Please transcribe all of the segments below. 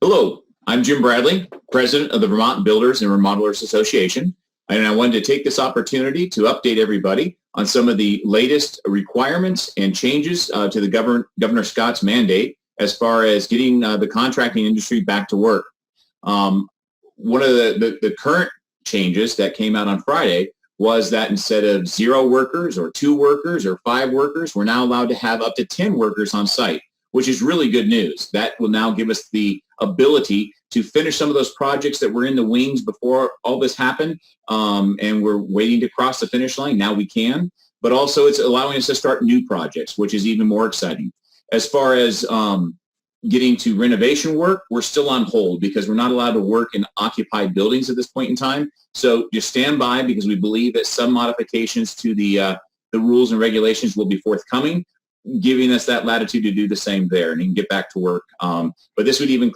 Hello, I'm Jim Bradley, President of the Vermont Builders and Remodelers Association, and I wanted to take this opportunity to update everybody on some of the latest requirements and changes to the Governor Scott's mandate as far as getting the contracting industry back to work. One of the current changes that came out on Friday was that instead of 0 workers or 2 workers or 5 workers, we're now allowed to have up to 10 workers on site, which is really good news. That will now give us the ability to finish some of those projects that were in the wings before all this happened, and we're waiting to cross the finish line. Now we can, but also it's allowing us to start new projects, which is even more exciting. As far as getting to renovation work, we're still on hold because we're not allowed to work in occupied buildings at this point in time. So just stand by, because we believe that some modifications to the rules and regulations will be forthcoming, giving us that latitude to do the same there and get back to work. But this would even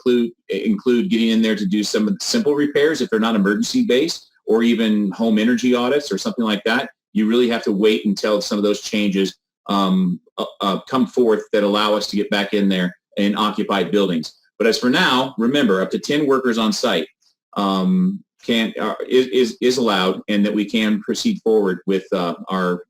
include getting in there to do some of the simple repairs if they're not emergency based, or even home energy audits or something like that. You really have to wait until some of those changes come forth that allow us to get back in there in occupied buildings. But as for now, remember, up to 10 workers on site is allowed, and that we can proceed forward with our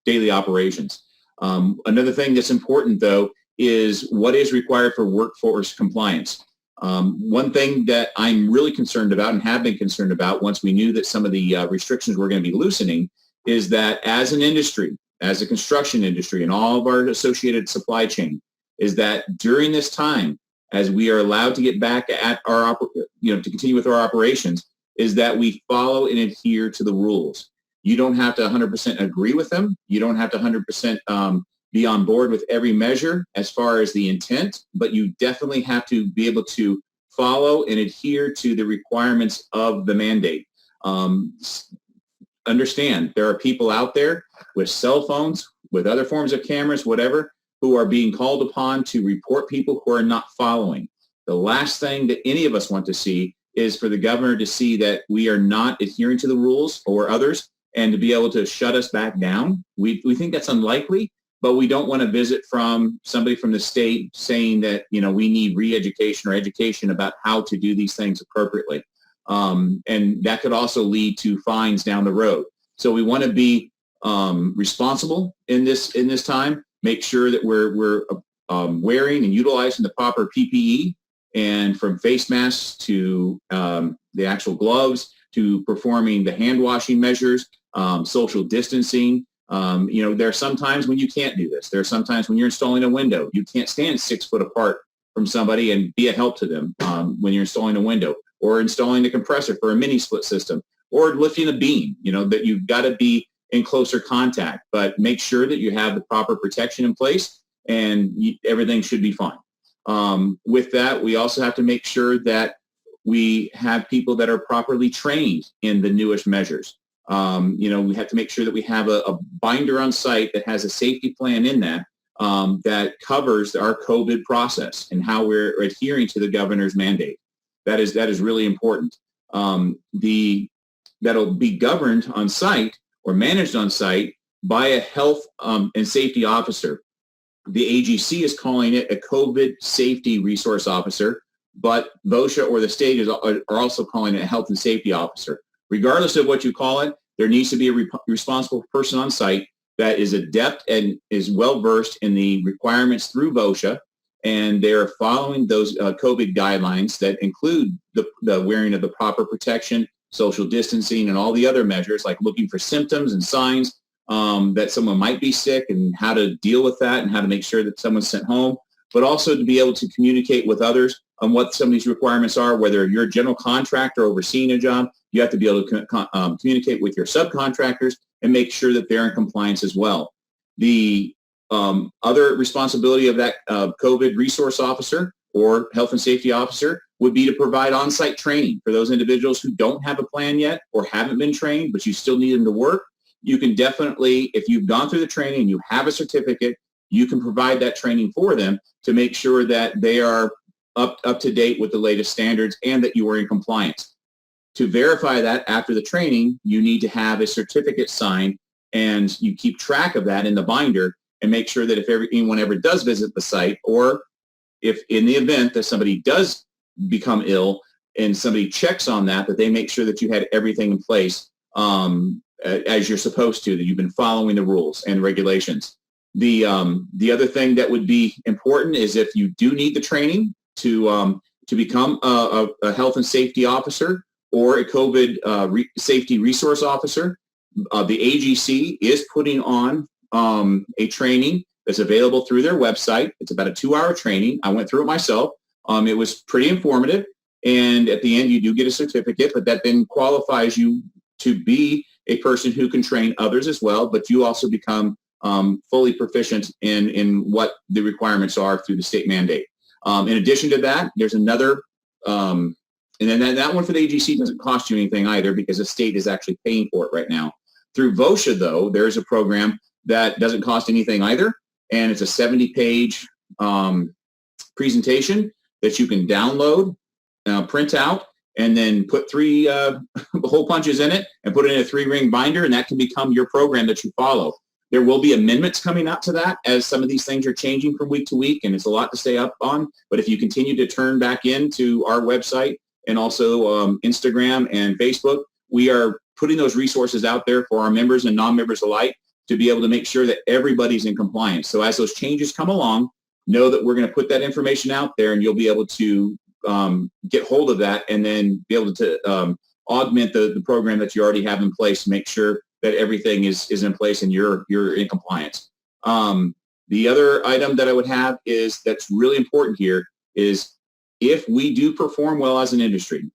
daily operations. Another thing that's important, though, is what is required for workforce compliance. One thing that I'm really concerned about and have been concerned about once we knew that some of the restrictions were going to be loosening is that as an industry, as a construction industry and all of our associated supply chain, is that during this time, as we are allowed to get back at our, to continue with our operations, is that we follow and adhere to the rules. You don't have to 100% agree with them. You don't have to 100% be on board with every measure as far as the intent, but you definitely have to be able to follow and adhere to the requirements of the mandate. Understand, there are people out there with cell phones, with other forms of cameras, whatever, who are being called upon to report people who are not following. The last thing that any of us want to see is for the governor to see that we are not adhering to the rules or others, and to be able to shut us back down. We think that's unlikely, but we don't want to visit from somebody from the state saying that, we need re-education or education about how to do these things appropriately. And that could also lead to fines down the road. So we want to be responsible in this time, make sure that we're wearing and utilizing the proper PPE, and from face masks to the actual gloves to performing the hand washing measures, social distancing. There are some times when you can't do this. There are some times when you're installing a window. You can't stand 6 foot apart from somebody and be a help to them when you're installing a window, or installing the compressor for a mini split system, or lifting a beam, that you've got to be in closer contact. But make sure that you have the proper protection in place, and everything should be fine. With that, we also have to make sure that we have people that are properly trained in the newest measures. We have to make sure that we have a binder on site that has a safety plan in that that covers our COVID process and how we're adhering to the governor's mandate. That is really important. That'll be governed on site or managed on site by a health and safety officer. The AGC is calling it a COVID safety resource officer, but VOSHA or the state are also calling it a health and safety officer. Regardless of what you call it, there needs to be a responsible person on site that is adept and is well-versed in the requirements through VOSHA, and they're following those COVID guidelines that include the wearing of the proper protection, social distancing, and all the other measures, like looking for symptoms and signs that someone might be sick, and how to deal with that, and how to make sure that someone's sent home, but also to be able to communicate with others on what some of these requirements are. Whether you're a general contractor overseeing a job, you have to be able to communicate with your subcontractors and make sure that they're in compliance as well. The other responsibility of that COVID resource officer or health and safety officer would be to provide on-site training for those individuals who don't have a plan yet or haven't been trained, but you still need them to work. You can definitely, if you've gone through the training and you have a certificate, you can provide that training for them to make sure that they are up to date with the latest standards and that you are in compliance. To verify that after the training, you need to have a certificate signed, and you keep track of that in the binder and make sure that if anyone ever does visit the site, or if in the event that somebody does become ill and somebody checks on that, that they make sure that you had everything in place as you're supposed to, that you've been following the rules and regulations. The other thing that would be important is if you do need the training to become a health and safety officer or a COVID safety resource officer, the AGC is putting on a training that's available through their website. It's about a 2-hour training. I went through it myself. It was pretty informative. And at the end, you do get a certificate, but that then qualifies you to be a person who can train others as well. But you also become fully proficient in what the requirements are through the state mandate. In addition to that, there's another, and then that one for the AGC doesn't cost you anything either because the state is actually paying for it right now. Through VOSHA, though, there's a program that doesn't cost anything either, and it's a 70-page presentation that you can download, print out, and then put 3 hole punches in it and put it in a 3-ring binder, and that can become your program that you follow. There will be amendments coming out to that as some of these things are changing from week to week, and it's a lot to stay up on. But if you continue to turn back into our website and also Instagram and Facebook, we are putting those resources out there for our members and non-members alike to be able to make sure that everybody's in compliance. So as those changes come along, know that we're going to put that information out there, and you'll be able to get hold of that and then be able to augment the program that you already have in place to make sure that everything is in place and you're in compliance. The other item that I would have is that's really important here is if we do perform well as an industry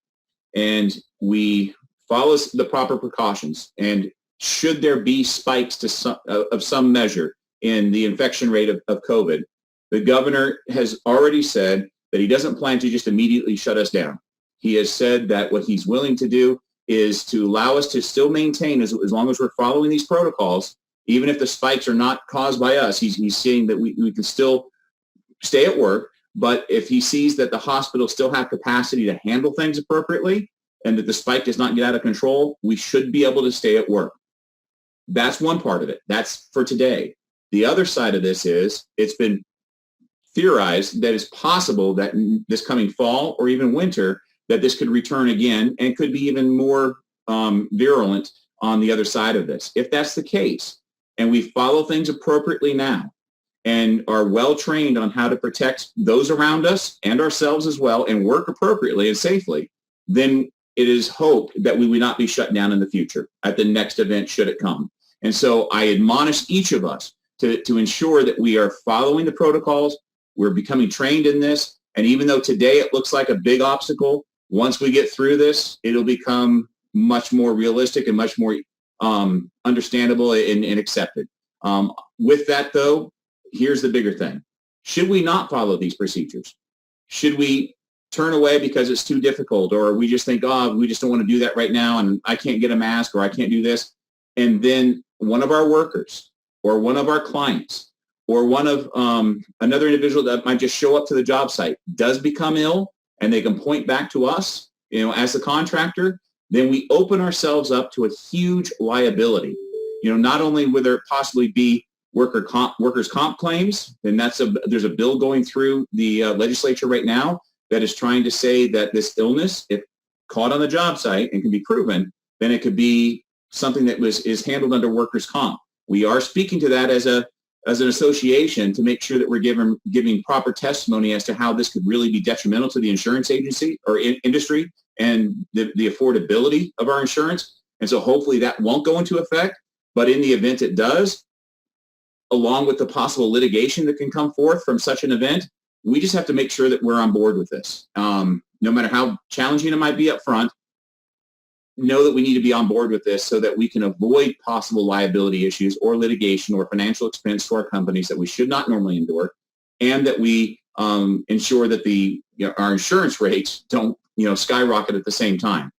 and we follow the proper precautions, and should there be spikes of some measure in the infection rate of COVID, the governor has already said that he doesn't plan to just immediately shut us down. He has said that what he's willing to do is to allow us to still maintain, as long as we're following these protocols, even if the spikes are not caused by us, he's saying that we can still stay at work, but if he sees that the hospitals still have capacity to handle things appropriately and that the spike does not get out of control, we should be able to stay at work. That's one part of it. That's for today. The other side of this is it's been theorized that it's possible that this coming fall or even winter that this could return again and could be even more virulent on the other side of this. If that's the case, and we follow things appropriately now and are well trained on how to protect those around us and ourselves as well and work appropriately and safely, then it is hoped that we would not be shut down in the future at the next event should it come. And so I admonish each of us to ensure that we are following the protocols, we're becoming trained in this, and even though today it looks like a big obstacle, once we get through this, it'll become much more realistic and much more understandable and accepted. With that, though, here's the bigger thing. Should we not follow these procedures? Should we turn away because it's too difficult, or we just think, oh, we just don't want to do that right now, and I can't get a mask, or I can't do this, and then one of our workers or one of our clients or one of another individual that might just show up to the job site does become ill, and they can point back to us, as the contractor, then we open ourselves up to a huge liability. Not only will there possibly be workers' comp claims, and there's a bill going through the legislature right now that is trying to say that this illness, if caught on the job site and can be proven, then it could be something that is handled under workers' comp. We are speaking to that as an association to make sure that we're giving proper testimony as to how this could really be detrimental to the insurance agency or industry and the affordability of our insurance. And so hopefully that won't go into effect. But in the event it does, along with the possible litigation that can come forth from such an event, we just have to make sure that we're on board with this. No matter how challenging it might be up front, know that we need to be on board with this so that we can avoid possible liability issues or litigation or financial expense to our companies that we should not normally endure, and that we ensure that our insurance rates don't skyrocket at the same time.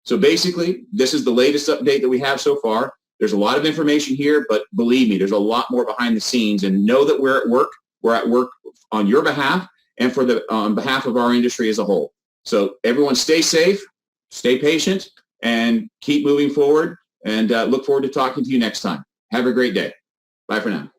So basically, this is the latest update that we have so far. There's a lot of information here, but believe me, there's a lot more behind the scenes, and know that we're at work. We're at work on your behalf and on behalf of our industry as a whole. So everyone stay safe, stay patient, and keep moving forward, and look forward to talking to you next time. Have a great day. Bye for now.